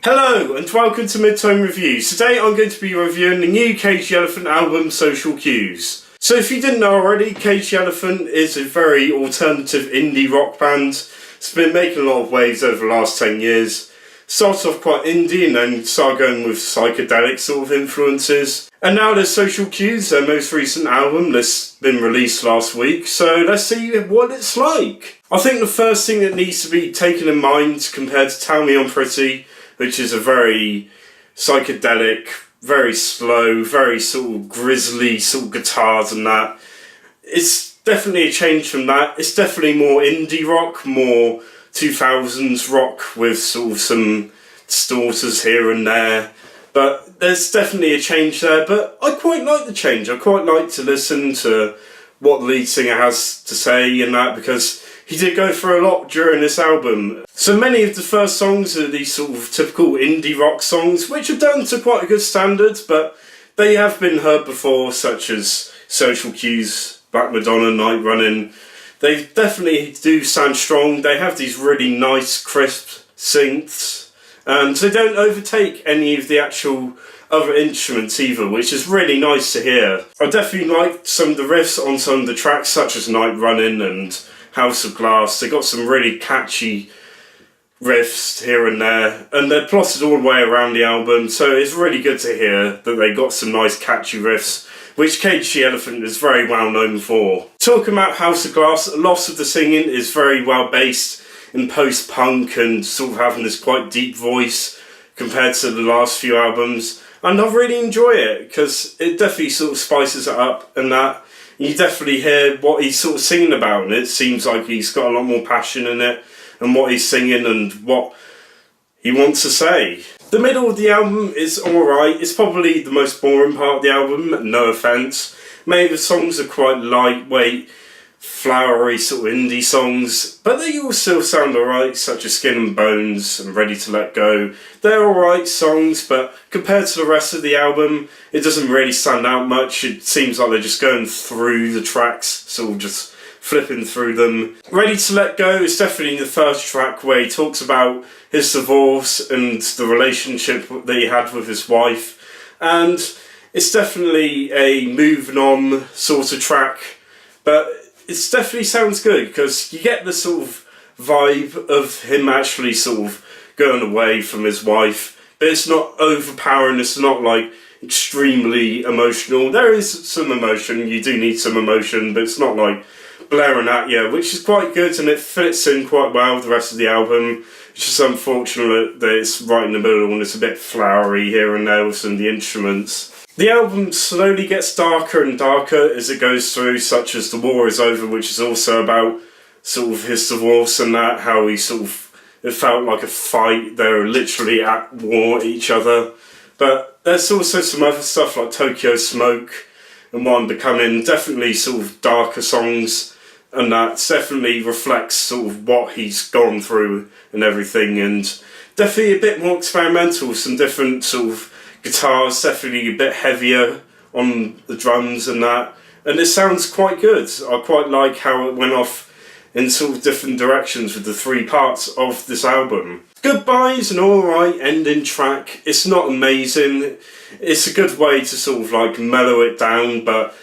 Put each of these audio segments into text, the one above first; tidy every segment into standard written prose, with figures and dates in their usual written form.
Hello and welcome to Midtone Reviews. Today I'm going to be reviewing the new Cage the Elephant album, Social Cues. So if you didn't know already, Cage the Elephant is a very alternative indie rock band. It's been making a lot of waves over the last 10 years. Started off quite indie and then started going with psychedelic sort of influences. And now there's Social Cues, their most recent album that's been released last week. So let's see what it's like. I think the first thing that needs to be taken in mind compared to Tell Me I'm Pretty, which is a very psychedelic, very slow, very sort of grisly sort of guitars and that. It's definitely a change from that. It's definitely more indie rock, more 2000s rock with sort of some distorters here and there. But there's definitely a change there, but I quite like the change. I quite like to listen to what the lead singer has to say and that, because he did go through a lot during this album. So many of the first songs are these sort of typical indie rock songs, which are done to quite a good standard, but they have been heard before, such as Social Cues, Black Madonna, Night Running. They definitely do sound strong. They have these really nice, crisp synths, and they don't overtake any of the actual other instruments either, which is really nice to hear. I definitely liked some of the riffs on some of the tracks, such as Night Running and House of Glass. They got some really catchy riffs here and there, and they're plotted all the way around the album, so it's really good to hear that they got some nice catchy riffs, which Cage the Elephant is very well known for. Talking about House of Glass, a lot of the singing is very well based in post-punk and sort of having this quite deep voice compared to the last few albums, and I really enjoy it because it definitely sort of spices it up and that. You definitely hear what he's sort of singing about, and it seems like he's got a lot more passion in it and what he's singing and what he wants to say. The middle of the album is alright. It's probably the most boring part of the album, no offence. Many of the songs are quite lightweight, flowery sort of indie songs, but they all still sound alright, such as Skin and Bones and Ready to Let Go. They're alright songs, but compared to the rest of the album, it doesn't really stand out much. It seems like they're just going through the tracks, sort of just flipping through them. Ready to Let Go is definitely the first track where he talks about his divorce and the relationship that he had with his wife, and it's definitely a moving on sort of track, but it definitely sounds good because you get the sort of vibe of him actually sort of going away from his wife, but it's not overpowering, it's not like extremely emotional. There is some emotion, you do need some emotion, but it's not like blaring at you, which is quite good, and it fits in quite well with the rest of the album. It's just unfortunate that it's right in the middle and it's a bit flowery here and there with some of the instruments. The album slowly gets darker and darker as it goes through, such as The War Is Over, which is also about sort of his divorce and that, how he sort of, it felt like a fight, they were literally at war at each other. But there's also some other stuff like Tokyo Smoke and What I'm Becoming, definitely sort of darker songs, and that definitely reflects sort of what he's gone through and everything, and definitely a bit more experimental, some different sort of guitars, definitely a bit heavier on the drums and that, and it sounds quite good. I quite like how it went off in sort of different directions with the three parts of this album. Goodbye is an alright ending track. It's not amazing. It's a good way to sort of like mellow it down, but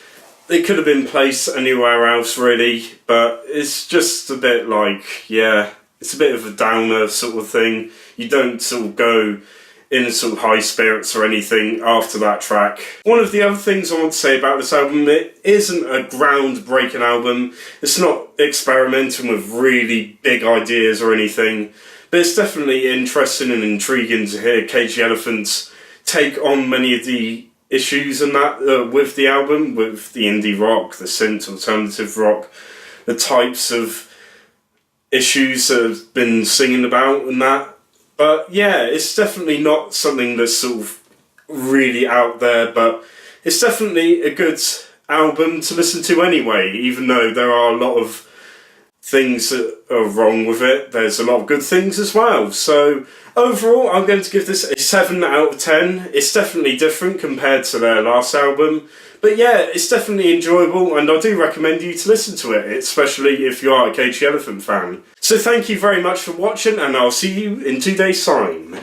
it could have been placed anywhere else really, but it's just a bit like, yeah, it's a bit of a downer sort of thing. You don't sort of go in sort of high spirits or anything after that track. One of the other things I want to say about this album, it isn't a groundbreaking album. It's not experimenting with really big ideas or anything, but it's definitely interesting and intriguing to hear Cage the Elephant's take on many of the issues and that with the album, with the indie rock, the synth alternative rock, the types of issues that have been singing about and that. But yeah, it's definitely not something that's sort of really out there, but it's definitely a good album to listen to anyway, even though there are a lot of things that are wrong with it. There's a lot of good things as well. So overall, I'm going to give this a 7 out of 10. It's definitely different compared to their last album, but yeah, it's definitely enjoyable, and I do recommend you to listen to it, especially if you are a Cage the Elephant fan. So thank you very much for watching, and I'll see you in 2 days' time.